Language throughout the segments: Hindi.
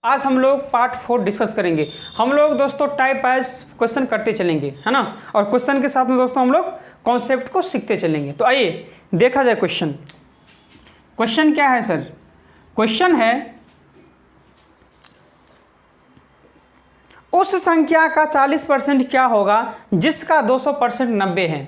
आज हम लोग पार्ट 4 डिस्कस करेंगे। हम लोग दोस्तों टाइप वाइज क्वेश्चन करते चलेंगे, है ना। और क्वेश्चन के साथ में दोस्तों हम लोग कॉन्सेप्ट को सीखते चलेंगे। तो आइए देखा जाए क्वेश्चन। क्वेश्चन क्या है सर? क्वेश्चन है उस संख्या का 40% क्या होगा जिसका 200% 90 है।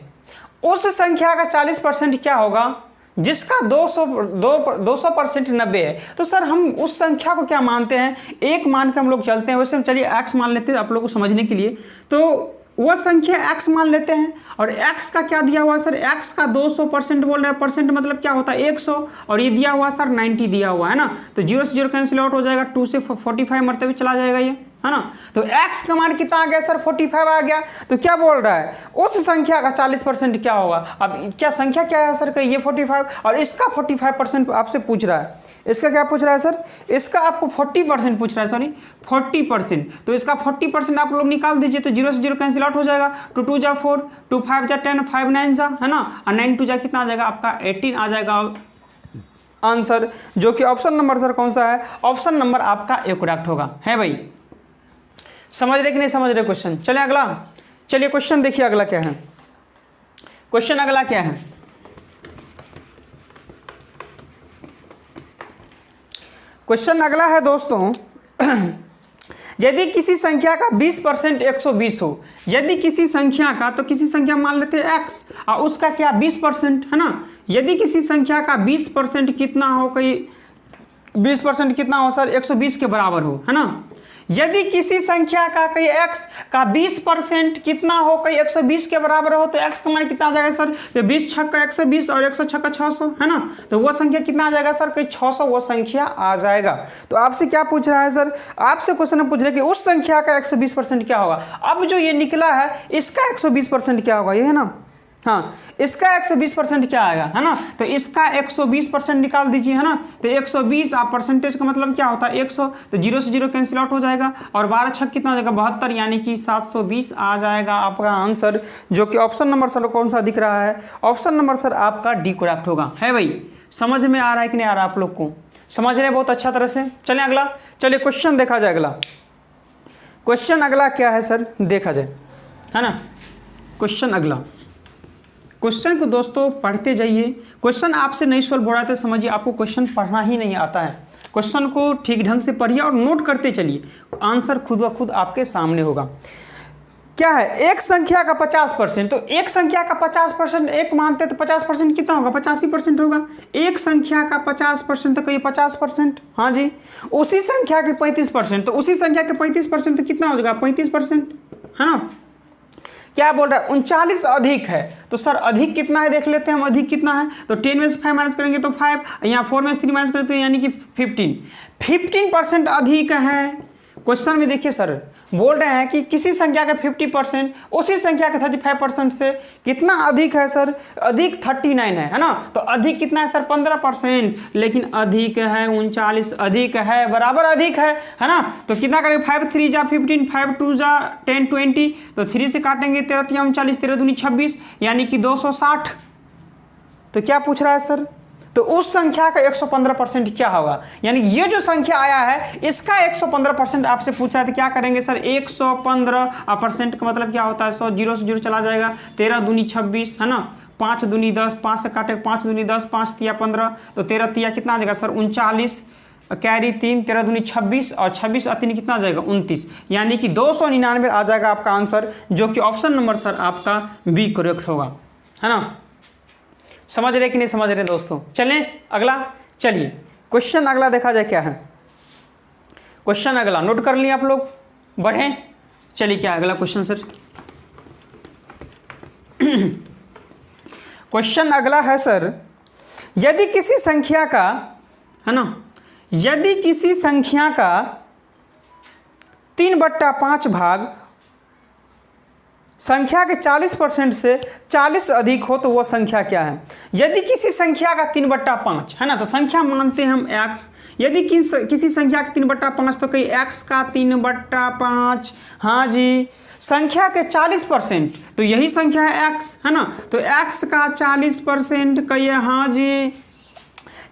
उस संख्या का 40% क्या होगा जिसका 200% 90 है। तो सर हम उस संख्या को क्या मानते हैं, एक मान के हम लोग चलते हैं। वैसे हम चलिए x मान लेते हैं आप लोगों को समझने के लिए। तो वह संख्या x मान लेते हैं और x का क्या दिया हुआ है सर? x का 200% बोल रहे हैं। परसेंट मतलब क्या होता है 100, और ये दिया हुआ सर 90 दिया हुआ है ना। तो 0 से 0 कैंसिल आउट हो जाएगा, 2 से 45 मरते हुए चला जाएगा ये, है ना। तो x का मान कितना आ गया सर? 45 आ गया। तो क्या बोल रहा है उस संख्या का 40% क्या होगा। अब क्या संख्या क्या है सर? ये 45 और इसका 45% आपसे पूछ रहा है। इसका क्या पूछ रहा है सर? इसका आपको 40% पूछ रहा है, सॉरी 40%। तो इसका 40% आप लोग निकाल दीजिए। तो 0 से 0 कैंसिल आउट हो जाएगा। 2 2 जा 4, 2 5 जा 10, 5 9 जा, है ना। और 9 2 जा कितना आ जाएगा आपका 18 आ जाएगा आंसर, जो कि ऑप्शन नंबर सर कौन सा है? ऑप्शन नंबर आपका करेक्ट होगा, है भाई। समझ रहे कि नहीं समझ रहे क्वेश्चन? चले अगला, चलिए क्वेश्चन देखिए अगला क्या है। क्वेश्चन अगला क्या है? क्वेश्चन अगला है दोस्तों यदि किसी संख्या का 20% 120 हो। यदि किसी संख्या का, तो किसी संख्या मान लेते हैं x और उसका क्या 20%, है ना। यदि किसी संख्या का 20% कितना हो, कोई 20% कितना हो सर? 120 के बराबर हो, है ना। यदि किसी संख्या का कहीं x का 20% कितना हो, कहीं 120 के बराबर हो, तो x का मान कितना आ जाएगा सर? तो 20 छक्का 120 और 100 छक्का 600, है ना। तो वो संख्या कितना आ जाएगा सर? कहीं 600 वो संख्या आ जाएगा। तो आपसे क्या पूछ रहा है सर? आपसे क्वेश्चन में पूछ रहे कि उस संख्या का 120% क्या होगा। अब जो ये निकला है इसका 120% क्या होगा, ये है ना। हाँ, इसका 120% क्या आएगा, है ना। तो इसका 120% निकाल दीजिए, है ना। तो 120 आप परसेंटेज का मतलब क्या होता है 100। तो 0 से 0 कैंसिल आउट हो जाएगा और 12 छक कितना हो जाएगा 72, यानी कि 720 आ जाएगा आपका आंसर, जो कि ऑप्शन नंबर सर कौन सा दिख रहा है? ऑप्शन नंबर सर आपका डी करेक्ट होगा, है भाई। समझ में आ रहा है कि नहीं आ रहा आप लोग को? समझ रहे बहुत अच्छा तरह से। चलिए अगला, चलिए क्वेश्चन देखा जाए। अगला क्वेश्चन अगला क्या है सर? देखा जाए, है ना। क्वेश्चन अगला, क्वेश्चन को दोस्तों पढ़ते जाइए। क्वेश्चन आपसे नहीं सॉल्व हो रहा है तो समझिए आपको क्वेश्चन पढ़ना ही नहीं आता है। क्वेश्चन को ठीक ढंग से पढ़िए और नोट करते चलिए, आंसर खुद ब खुद आपके सामने होगा। क्या है? एक संख्या का 50%। तो एक संख्या का 50% एक मानते तो 50% कितना होगा? 85% होगा। एक संख्या का 50% तो कहिए 50%, हाँ जी। उसी संख्या के 35%, तो उसी संख्या के 35% तो कितना हो जाएगा? 35%, है ना। क्या बोल रहा है? 39 अधिक है। तो सर अधिक कितना है देख लेते हैं हम, अधिक कितना है। तो 10 में से 5 माइनस करेंगे तो 5, यहाँ 4 में से 3 माइनस करेंगे तो यानी कि 15% अधिक है। क्वेश्चन में देखिए सर बोल रहे हैं कि किसी संख्या का 50% उसी संख्या के 35% से कितना अधिक है सर? अधिक 39 है ना। तो अधिक कितना है सर? 15%, लेकिन अधिक है 39, अधिक है बराबर अधिक है ना। तो कितना करेंगे? 5 3 जा 15, 5 2 जा 10 20, तो 3 से काटेंगे 13 3 39, 13 दूनी 26, यानी कि 260। तो क्या पूछ रहा है सर? तो उस संख्या का 115% क्या होगा, यानी ये जो संख्या आया है इसका 115% आपसे पूछ रहा है। तो क्या करेंगे सर? 115% का मतलब क्या होता है? 100 0 से 0 चला जाएगा, 13 दूनी 26, है ना। 5 दूनी 10, 5 से काटे 5 दूनी 10, 5 तिया 15, तो 13 तिया कितना आ जाएगा सर? 39, कैरी 3, 13 दूनी 26 और 26 अतिनी कितना आ जाएगा? 29, यानी कि 299 आ जाएगा आपका आंसर, जो कि ऑप्शन नंबर सर आपका बी करेक्ट होगा, है ना। समझ रहे कि नहीं समझ रहे दोस्तों? चलें अगला, चलिए क्वेश्चन अगला देखा जाए क्या है। क्वेश्चन अगला नोट कर लिए आप लोग, बढ़ें। चलिए क्या अगला क्वेश्चन सर? क्वेश्चन अगला है सर, यदि किसी संख्या का, है ना, यदि किसी संख्या का 3/5 भाग संख्या के 40% से 40 अधिक हो तो वह संख्या क्या है? यदि किसी संख्या का 3/5, है ना, तो संख्या मानते हैं हम x। यदि किसी संख्या का 3/5 तो कहीं x का 3/5, हाँ जी। संख्या के 40%, तो यही संख्या है x, है ना। तो x का 40% कहिए, हाँ जी।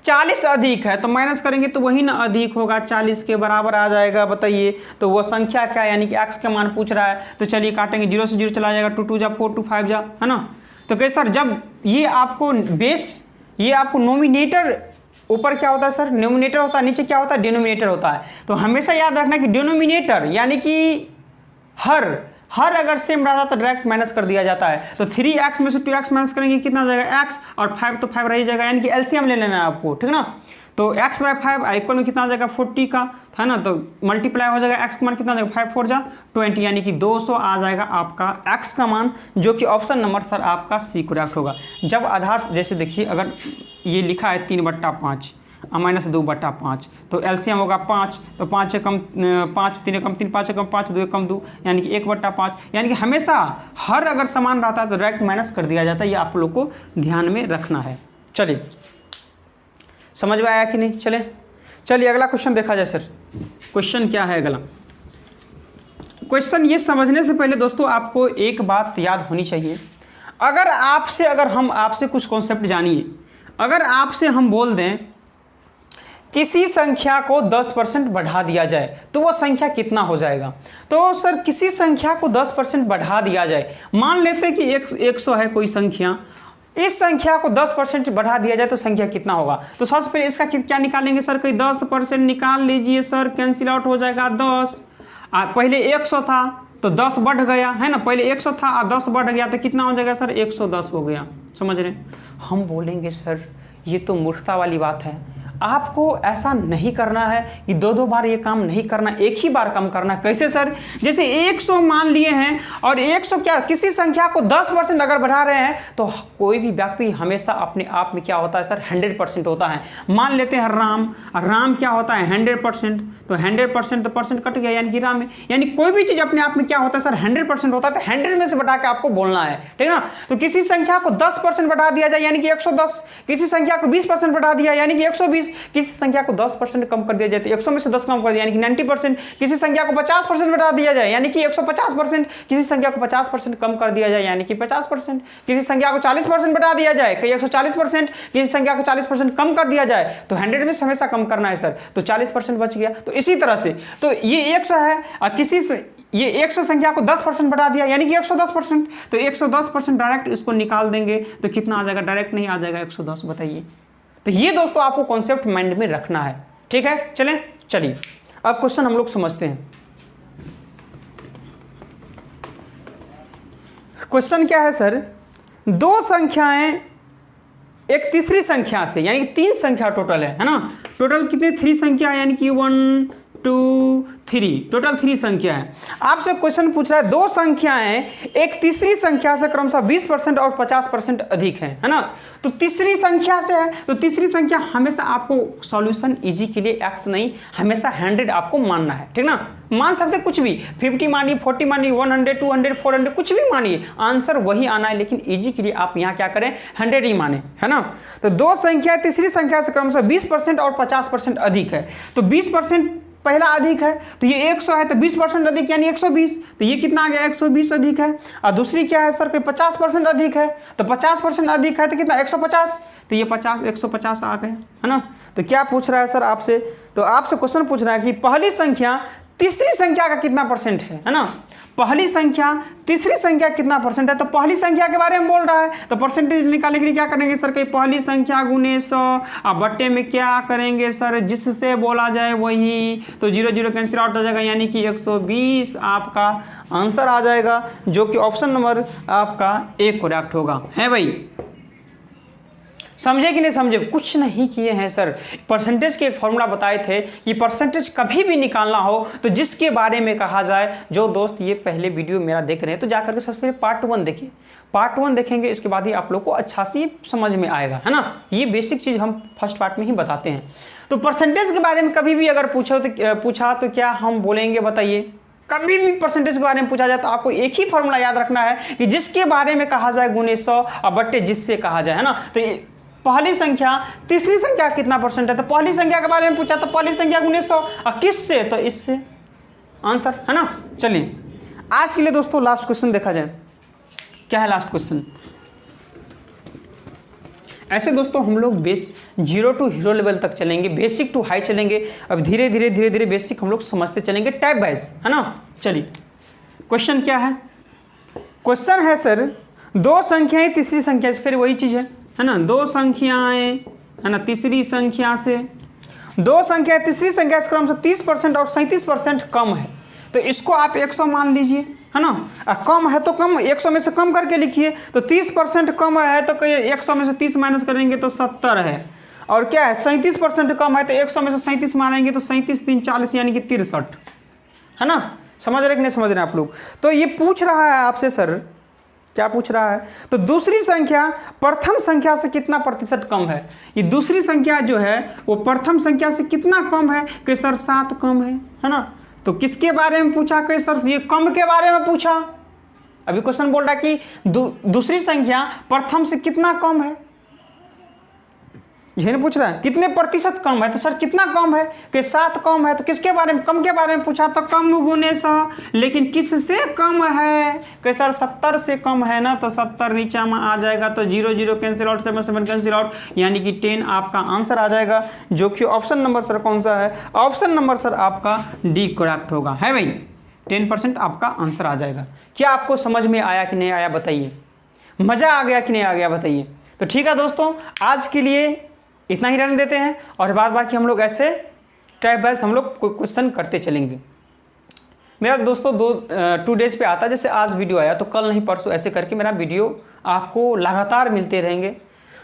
40 अधिक है तो माइनस करेंगे तो वही ना अधिक होगा, 40 के बराबर आ जाएगा। बताइए तो वो संख्या क्या है, यानी कि x का मान पूछ रहा है। तो चलिए काटेंगे, 0 से 0 चला जाएगा, 2 2 जा 4 2 5 जा, है ना। तो कैसे सर, जब ये आपको बेस, ये आपको नोमिनेटर ऊपर क्या होता है सर, नोमिनेटर होता है, नीचे क्या होता है, डिनोमिनेटर होता है। तो हमेशा याद रखना कि डिनोमिनेटर यानी कि हर अगर सेम रहा तो डायरेक्ट माइनस कर दिया जाता है। तो 3x में से 2x माइनस करेंगे, कितना आ जाएगा x, और 5 तो 5 रह जाएगा, यानी कि एलसीएम ले लेना है आपको, ठीक ना। तो x/5 इक्वल में कितना आ जाएगा 40 का, है ना। तो मल्टीप्लाई हो जाएगा, x का मान कितना आ जाएगा 5 4 जा 20, यानी कि 200 आ जाएगा आपका x का मान, जो कि ऑप्शन नंबर सर आपका सी करेक्ट होगा। जब आधार, जैसे देखिए अगर ये लिखा है 3/5 माइनस 2/5, तो एलसीएम होगा 5, तो 5 से कम 5, 3 कम 3, 5 से कम 5, 2 कम 2, यानी कि 1/5, यानी कि हमेशा हर अगर समान रहता है तो डायरेक्ट माइनस कर दिया जाता है। ये आप लोग को ध्यान में रखना है। चलिए समझ में आया कि नहीं। चलिए अगला क्वेश्चन देखा जाए। सर क्वेश्चन क्या है अगला क्वेश्चन, ये समझने से पहले दोस्तों आपको एक बात याद होनी चाहिए। अगर हम आपसे कुछ कॉन्सेप्ट जानिए, अगर आपसे हम बोल दें किसी संख्या को 10% बढ़ा दिया जाए तो वो संख्या कितना हो जाएगा। तो सर किसी संख्या को 10% बढ़ा दिया जाए, मान लेते हैं कि 100 है कोई संख्या, इस संख्या को 10% बढ़ा दिया जाए तो संख्या कितना होगा। तो सबसे पहले इसका क्या निकालेंगे सर, कोई 10% निकाल लीजिए सर, कैंसिल आउट हो जाएगा 10। पहले 100 था तो 10 बढ़ गया, है ना, पहले 100 था और 10 बढ़ गया तो कितना हो जाएगा सर 110 हो गया। समझ रहे हैं। हम बोलेंगे सर ये तो मूर्खता वाली बात है, आपको ऐसा नहीं करना है कि दो बार ये काम नहीं करना, एक ही बार काम करना। कैसे सर, जैसे 100 मान लिए हैं और 100 क्या, किसी संख्या को 10% अगर बढ़ा रहे हैं तो कोई भी व्यक्ति हमेशा अपने आप में क्या होता है सर 100% होता है। मान लेते हैं राम क्या होता है 100%, तो 100% तो परसेंट कट गया, यानी कि राम है। यानी कोई भी चीज़ अपने आप में क्या होता है सर 100% होता है, तो 100 में से बढ़ा के आपको बोलना है, ठीक है ना। तो किसी संख्या को 10% बढ़ा दिया जाए यानी कि 110, किसी संख्या को 20% बढ़ा दिया यानी कि 120, किसी संख्या को 10% कम कर दिया जाए तो 100 में से 10 कम कर दिया यानी कि 90%, किसी संख्या को 50% बढ़ा दिया जाए यानी कि 150%, किसी संख्या को 50% कम कर दिया जाए यानी कि 50%, किसी संख्या को 40% बढ़ा दिया जाए कि 140%, किसी संख्या को 40% कम कर दिया जाए तो 100 में से हमेशा कम करना है सर, तो 40% बच गया। तो इसी तरह से तो ये 100 है और ये 100 संख्या को 10% बढ़ा दिया यानी कि 110%, तो 110% डायरेक्ट इसको निकाल देंगे तो कितना आ जाएगा, डायरेक्ट नहीं आ जाएगा 110। बताइए। तो ये दोस्तों आपको कॉन्सेप्ट माइंड में रखना है, ठीक है। चलिए अब क्वेश्चन हम लोग समझते हैं। क्वेश्चन क्या है सर, दो संख्याएं एक तीसरी संख्या से, यानी कि 3 संख्या टोटल है ना, टोटल कितने 3 संख्या यानी कि 1 2 3, टोटल 3 संख्या है। आपसे क्वेश्चन पूछ रहा है दो संख्याएं एक तीसरी संख्या से क्रमशः 20% और 50% अधिक है ना। तो तीसरी संख्या से है तो तीसरी संख्या हमेशा आपको सॉल्यूशन इजी के लिए x नहीं, हमेशा 100 आपको मानना है, ठीक ना। मान सकते कुछ भी, 50 मानिए, 40 मानिए, 100 200 400 कुछ भी मानिए, आंसर वही आना है, लेकिन इजी के लिए आप यहाँ क्या करें 100 ही माने, है ना। तो दो संख्या तीसरी संख्या से क्रमशः 20% और 50% अधिक है। तो 20% पहला अधिक है तो ये 100 है तो 20% अधिक यानी 120, तो ये कितना आ गया 120 अधिक है। और दूसरी क्या है सर कि 50% अधिक है, तो 50% अधिक है तो कितना 150, तो ये 150 आ गए, है ना। तो क्या पूछ रहा है सर आपसे, तो आपसे क्वेश्चन पूछ रहा है कि पहली संख्या तीसरी संख्या का कितना परसेंट है ना। पहली संख्या तीसरी संख्या कितना परसेंट है, तो पहली संख्या के बारे में बोल रहा है, तो परसेंटेज निकालने के लिए क्या करेंगे सर कि पहली संख्या गुने 100 और बट्टे में क्या करेंगे सर जिससे बोला जाए वही, तो 0 0 कैंसिल आउट हो जाएगा यानी कि 120 आपका आंसर आ जाएगा, जो कि ऑप्शन नंबर आपका ए करेक्ट होगा। है भाई, समझे कि नहीं समझे, कुछ नहीं किए हैं सर। परसेंटेज के एक फॉर्मूला बताए थे, ये परसेंटेज कभी भी निकालना हो तो जिसके बारे में कहा जाए, जो दोस्त ये पहले वीडियो मेरा देख रहे हैं तो जाकर के सबसे पहले पार्ट 1 देखिए, पार्ट 1 देखेंगे, इसके बाद ही आप लोग को अच्छा सी समझ में आएगा, है ना। ये बेसिक चीज़ हम फर्स्ट पार्ट में ही बताते हैं। तो परसेंटेज के बारे में कभी भी अगर पूछा तो क्या हम बोलेंगे, बताइए। कभी भी परसेंटेज के बारे में पूछा जाए तो आपको एक ही फॉर्मूला याद रखना है कि जिसके बारे में कहा जाए गुने 100 और बट्टे जिससे कहा जाए, है ना। तो पहली संख्या तीसरी संख्या कितना परसेंट है, तो पहली संख्या के बारे में पूछा तो पहली संख्या गुने 100 और किससे, तो इससे आंसर, है ना। चलिए आज के लिए दोस्तों लास्ट क्वेश्चन देखा जाए। क्या है लास्ट क्वेश्चन, ऐसे दोस्तों हम लोग जीरो टू हीरो लेवल तक चलेंगे, बेसिक टू हाई चलेंगे। अब धीरे धीरे बेसिक हम लोग समझते चलेंगे टाइप वाइज, है ना। चलिए क्वेश्चन क्या है। क्वेश्चन है सर, दो संख्याएं तीसरी संख्या से, फिर वही चीज़ है ना, दो संख्याएं है ना तीसरी संख्या से, दो संख्या तीसरी संख्या से क्रम से 30% और 37% कम है, तो इसको आप 100 मान लीजिए, है ना। कम है तो कम 100 में से कम करके लिखिए, तो 30% कम है तो 100 में से 30 माइनस करेंगे तो 70 है, और क्या है 37% कम है तो 100 में से 37 मारेंगे तो 37 3 40 यानी कि 63, है ना। समझ रहे कि नहीं समझ रहे आप लोग। तो ये पूछ रहा है आपसे सर, क्या पूछ रहा है, तो दूसरी संख्या प्रथम संख्या से कितना प्रतिशत कम है। ये दूसरी संख्या जो है वो प्रथम संख्या से कितना कम है कि सर 7 कम है ना। तो किसके बारे में पूछा कि सर ये कम के बारे में पूछा। अभी क्वेश्चन बोल रहा है कि दूसरी संख्या प्रथम से कितना कम है, यही पूछ रहा है कितने प्रतिशत कम है, तो सर कितना कम है कि 7 कम है। तो किसके बारे में, कम के बारे में पूछा, तो कम गुने 100, लेकिन किससे कम है कि सर 70 से कम है ना, तो 70 नीचे में आ जाएगा, तो 0 0 कैंसिल आउट, 7 7 कैंसिल आउट, यानी कि 10 आपका आंसर आ जाएगा, जो कि ऑप्शन नंबर सर कौन सा है, ऑप्शन नंबर सर आपका डी करेक्ट होगा, है भाई। 10% आपका आंसर आ जाएगा। क्या आपको समझ में आया कि नहीं आया बताइए, मज़ा आ गया कि नहीं आ गया बताइए। तो ठीक है दोस्तों, आज के लिए इतना ही रहने देते हैं, और बाद बाकी हम लोग ऐसे टाइप वाइज हम लोग क्वेश्चन करते चलेंगे। मेरा दोस्तों 2 डेज पे आता है, जैसे आज वीडियो आया तो कल नहीं परसों, ऐसे करके मेरा वीडियो आपको लगातार मिलते रहेंगे।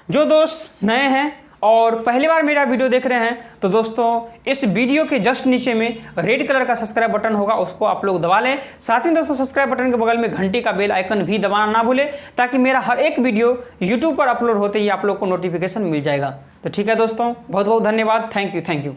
जो दोस्त नए हैं और पहली बार मेरा वीडियो देख रहे हैं, तो दोस्तों इस वीडियो के जस्ट नीचे में रेड कलर का सब्सक्राइब बटन होगा, उसको आप लोग दबा लें। साथ में दोस्तों सब्सक्राइब बटन के बगल में घंटी का बेल आइकन भी दबाना ना भूलें, ताकि मेरा हर एक वीडियो यूट्यूब पर अपलोड होते ही आप लोग को नोटिफिकेशन मिल जाएगा। तो ठीक है दोस्तों, बहुत बहुत धन्यवाद, थैंक यू।